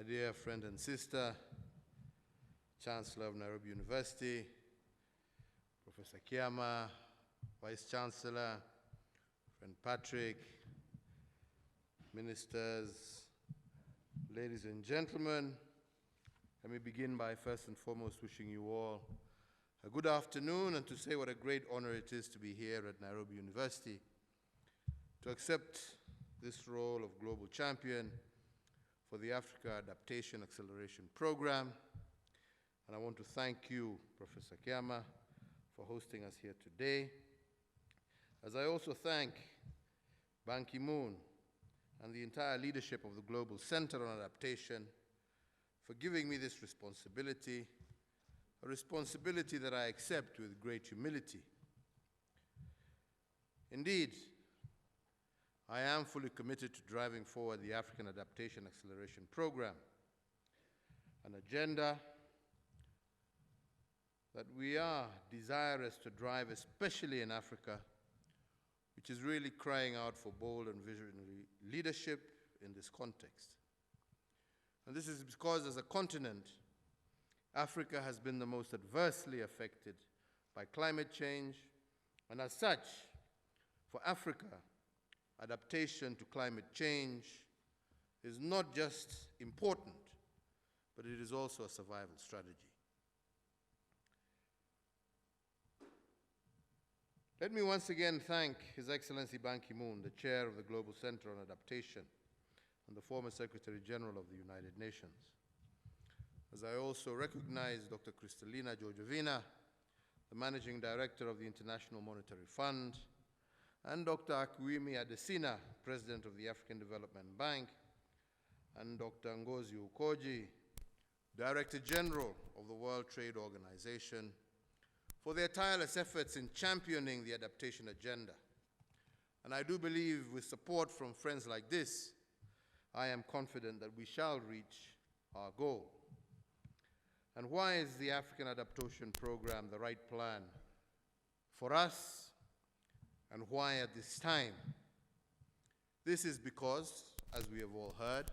my dear friend and sister, Chancellor of Nairobi University, Professor Kiama, Vice Chancellor, friend Patrick, ministers, ladies and gentlemen, let me begin by first and foremost wishing you all a good afternoon and to say what a great honor it is to be here at Nairobi University to accept this role of global champion for the Africa Adaptation Acceleration Program. And I want to thank you, Professor Kiama, for hosting us here today, as I also thank Ban Ki-moon and the entire leadership of the Global Center on Adaptation for giving me this responsibility, a responsibility that I accept with great humility. Indeed, I am fully committed to driving forward the African Adaptation Acceleration Program, an agenda that we are desirous to drive, especially in Africa, which is really crying out for bold and visionary leadership in this context. And this is because as a continent, Africa has been the most adversely affected by climate change, and as such, for Africa, adaptation to climate change is not just important, but it is also a survival strategy. Let me once again thank His Excellency Ban Ki-moon, the chair of the Global Center on Adaptation and the former Secretary General of the United Nations. As I also recognize Dr. Kristalina Georgievina, the Managing Director of the International Monetary Fund, and Dr. Akuimi Adesina, President of the African Development Bank, and Dr. Ngozi Ukoji, Director General of the World Trade Organization, for their tireless efforts in championing the adaptation agenda. And I do believe with support from friends like this, I am confident that we shall reach our goal. And why is the African Adaptation Program the right plan for us? And why at this time? This is because, as we have all heard,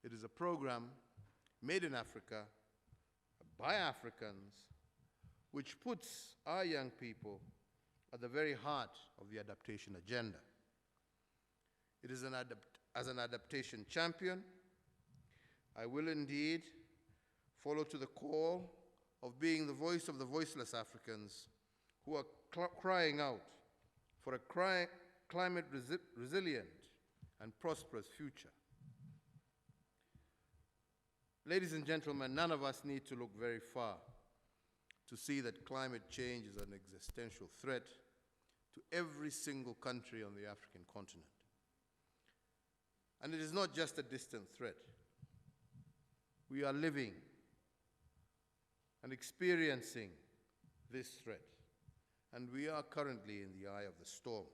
it is a program made in Africa by Africans, which puts our young people at the very heart of the adaptation agenda. It is as an adaptation champion, I will indeed follow to the call of being the voice of the voiceless Africans who are crying out for a climate resilient and prosperous future. Ladies and gentlemen, none of us need to look very far to see that climate change is an existential threat to every single country on the African continent. And it is not just a distant threat. We are living and experiencing this threat, and we are currently in the eye of the storm.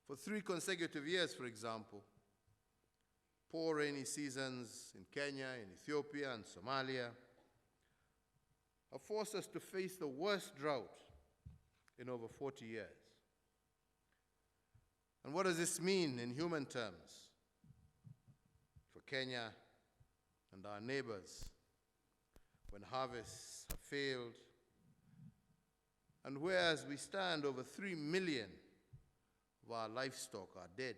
For 3 consecutive years, for example, poor rainy seasons in Kenya, in Ethiopia, and Somalia have forced us to face the worst drought in over 40 years. And what does this mean in human terms for Kenya and our neighbors when harvests have failed? And whereas we stand, over 3 million of our livestock are dead.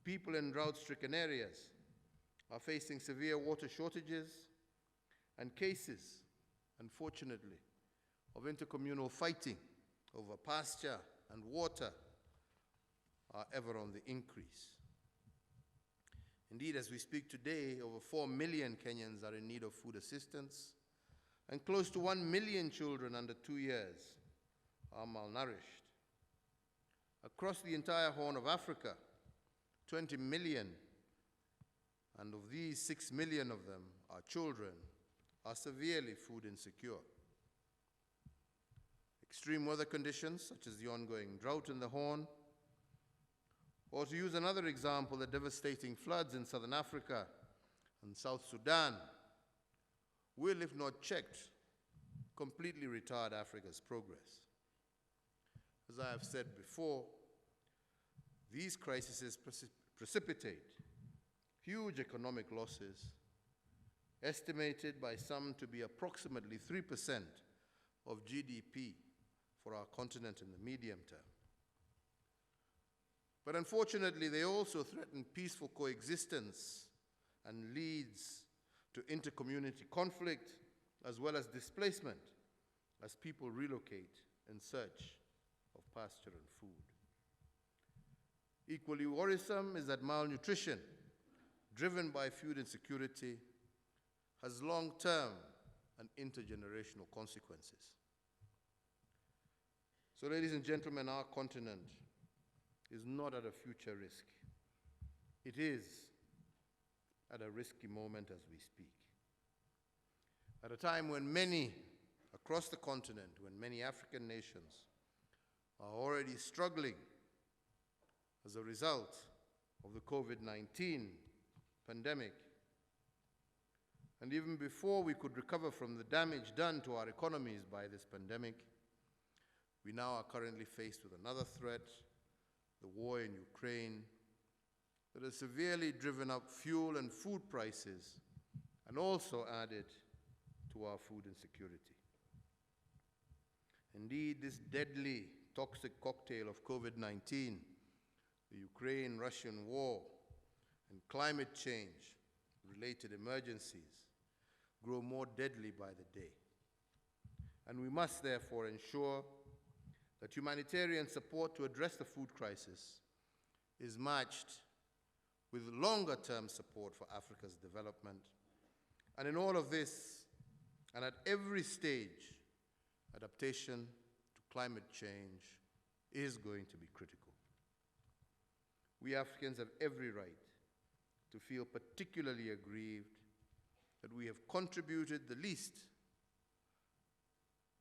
People in drought-stricken areas are facing severe water shortages, and cases, unfortunately, of intercommunal fighting over pasture and water are ever on the increase. Indeed, as we speak today, over 4 million Kenyans are in need of food assistance, and close to 1 million children under 2 years are malnourished. Across the entire Horn of Africa, 20 million, and of these 6 million of them are children, are severely food insecure. Extreme weather conditions, such as the ongoing drought in the Horn, or to use another example, the devastating floods in Southern Africa and South Sudan, will, if not checked, completely retard Africa's progress. As I have said before, these crises precipitate huge economic losses, estimated by some to be approximately 3% of GDP for our continent in the medium term. But unfortunately, they also threaten peaceful coexistence and leads to inter-community conflict as well as displacement as people relocate in search of pasture and food. Equally worrisome is that malnutrition, driven by food insecurity, has long-term and intergenerational consequences. So, ladies and gentlemen, our continent is not at a future risk. It is at a risky moment as we speak. At a time when many across the continent, when many African nations are already struggling as a result of the COVID-19 pandemic, and even before we could recover from the damage done to our economies by this pandemic, we now are currently faced with another threat, the war in Ukraine, that has severely driven up fuel and food prices and also added to our food insecurity. Indeed, this deadly, toxic cocktail of COVID-19, the Ukraine-Russian war, and climate change-related emergencies grow more deadly by the day. And we must therefore ensure that humanitarian support to address the food crisis is matched with longer-term support for Africa's development. And in all of this, and at every stage, adaptation to climate change is going to be critical. We Africans have every right to feel particularly aggrieved that we have contributed the least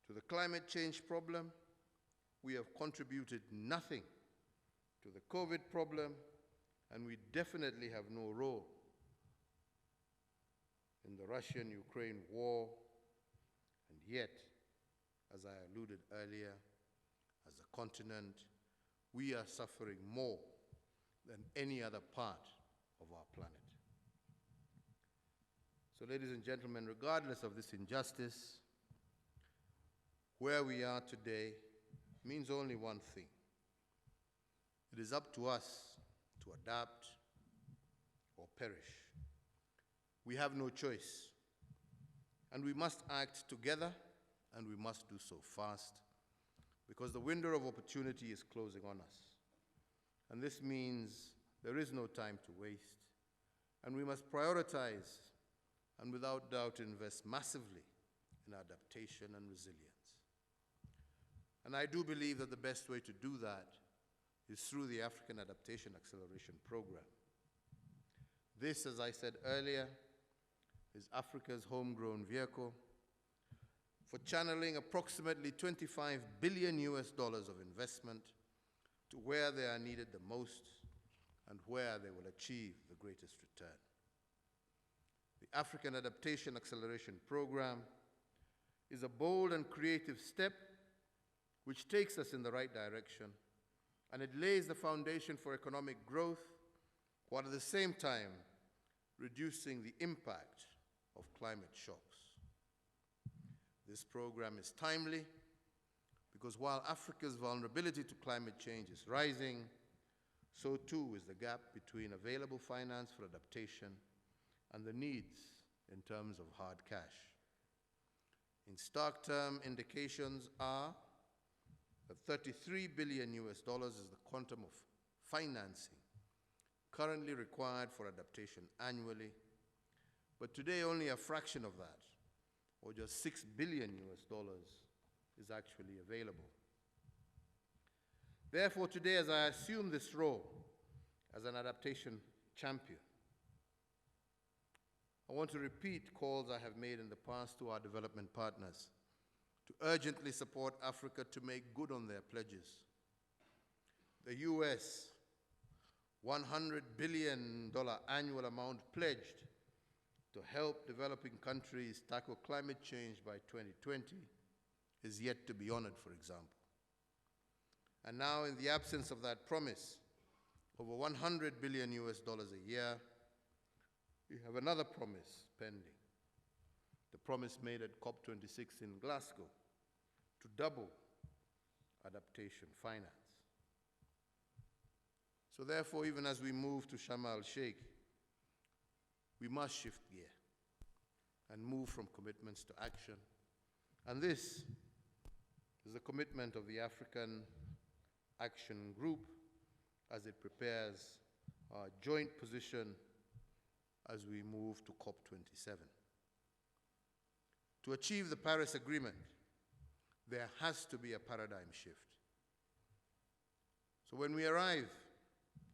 to the climate change problem. We have contributed nothing to the COVID problem, and we definitely have no role in the Russian-Ukraine war. And yet, as I alluded earlier, as a continent, we are suffering more than any other part of our planet. So, ladies and gentlemen, regardless of this injustice, where we are today means only one thing. It is up to us to adapt or perish. We have no choice, and we must act together, and we must do so fast, because the window of opportunity is closing on us. And this means there is no time to waste, and we must prioritize and without doubt invest massively in adaptation and resilience. And I do believe that the best way to do that is through the African Adaptation Acceleration Program. This, as I said earlier, is Africa's homegrown vehicle for channeling approximately $25 billion of investment to where they are needed the most and where they will achieve the greatest return. The African Adaptation Acceleration Program is a bold and creative step which takes us in the right direction, and it lays the foundation for economic growth while at the same time reducing the impact of climate shocks. This program is timely because while Africa's vulnerability to climate change is rising, so too is the gap between available finance for adaptation and the needs in terms of hard cash. In stark term, indications are that $33 billion is the quantum of financing currently required for adaptation annually, but today only a fraction of that, or just $6 billion is actually available. Therefore, today, as I assume this role as an adaptation champion, I want to repeat calls I have made in the past to our development partners to urgently support Africa to make good on their pledges. The US $100 billion annual amount pledged to help developing countries tackle climate change by 2020 is yet to be honored, for example. And now, in the absence of that promise, over $100 billion a year, we have another promise pending. The promise made at COP26 in Glasgow to double adaptation finance. So therefore, even as we move to Sharm el-Sheikh, we must shift gear and move from commitments to action. And this is the commitment of the African Action Group as it prepares our joint position as we move to COP27. To achieve the Paris Agreement, there has to be a paradigm shift. So when we arrive,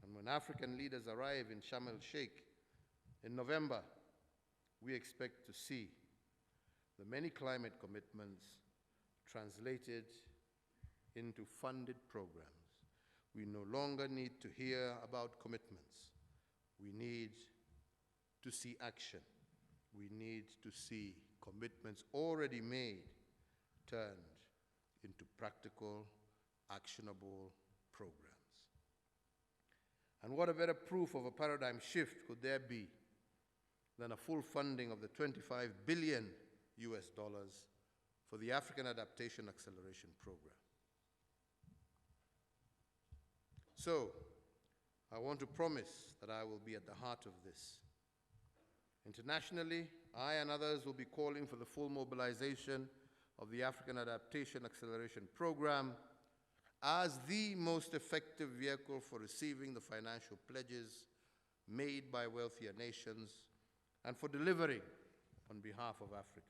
and when African leaders arrive in Sharm el-Sheikh in November, we expect to see the many climate commitments translated into funded programs. We no longer need to hear about commitments. We need to see action. We need to see commitments already made turned into practical, actionable programs. And what a better proof of a paradigm shift could there be than a full funding of the $25 billion for the African Adaptation Acceleration Program. So, I want to promise that I will be at the heart of this. Internationally, I and others will be calling for the full mobilization of the African Adaptation Acceleration Program as the most effective vehicle for receiving the financial pledges made by wealthier nations and for delivering on behalf of Africa.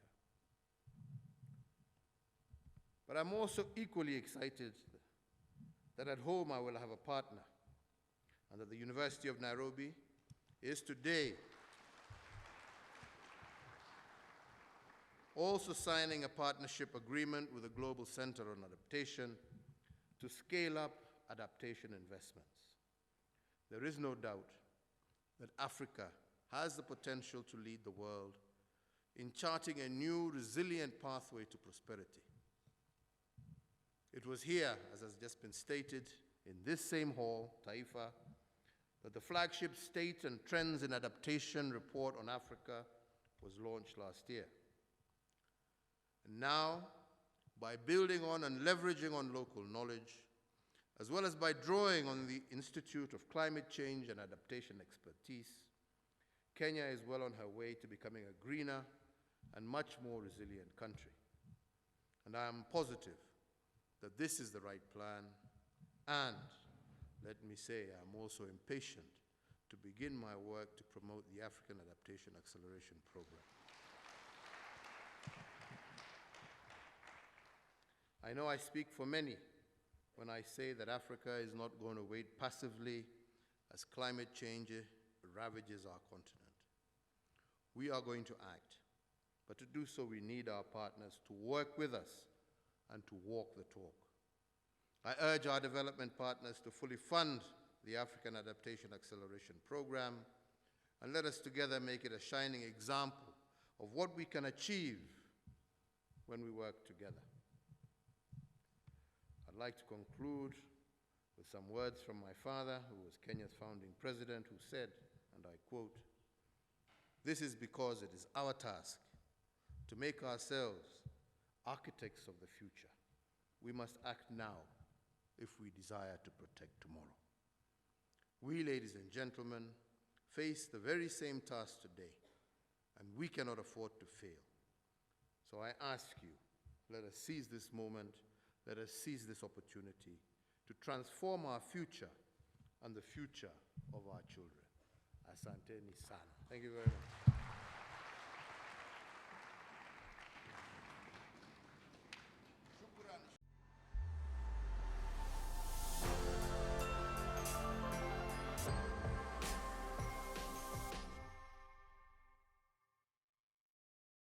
But I'm also equally excited that at home I will have a partner, and that the University of Nairobi is today also signing a partnership agreement with the Global Center on Adaptation to scale up adaptation investments. There is no doubt that Africa has the potential to lead the world in charting a new, resilient pathway to prosperity. It was here, as has just been stated, in this same hall, Taifa, that the flagship State and Trends in Adaptation report on Africa was launched last year. And now, by building on and leveraging on local knowledge, as well as by drawing on the Institute of Climate Change and Adaptation expertise, Kenya is well on her way to becoming a greener and much more resilient country. And I am positive that this is the right plan, and let me say I'm also impatient to begin my work to promote the African Adaptation Acceleration Program. I know I speak for many when I say that Africa is not going to wait passively as climate change ravages our continent. We are going to act, but to do so we need our partners to work with us and to walk the talk. I urge our development partners to fully fund the African Adaptation Acceleration Program, and let us together make it a shining example of what we can achieve when we work together. I'd like to conclude with some words from my father, who was Kenya's founding president, who said, and I quote, "This is because it is our task to make ourselves architects of the future. We must act now if we desire to protect tomorrow." We, ladies and gentlemen, face the very same task today, and we cannot afford to fail. So I ask you, let us seize this moment, let us seize this opportunity to transform our future and the future of our children. Asanteni sana. Thank you very much.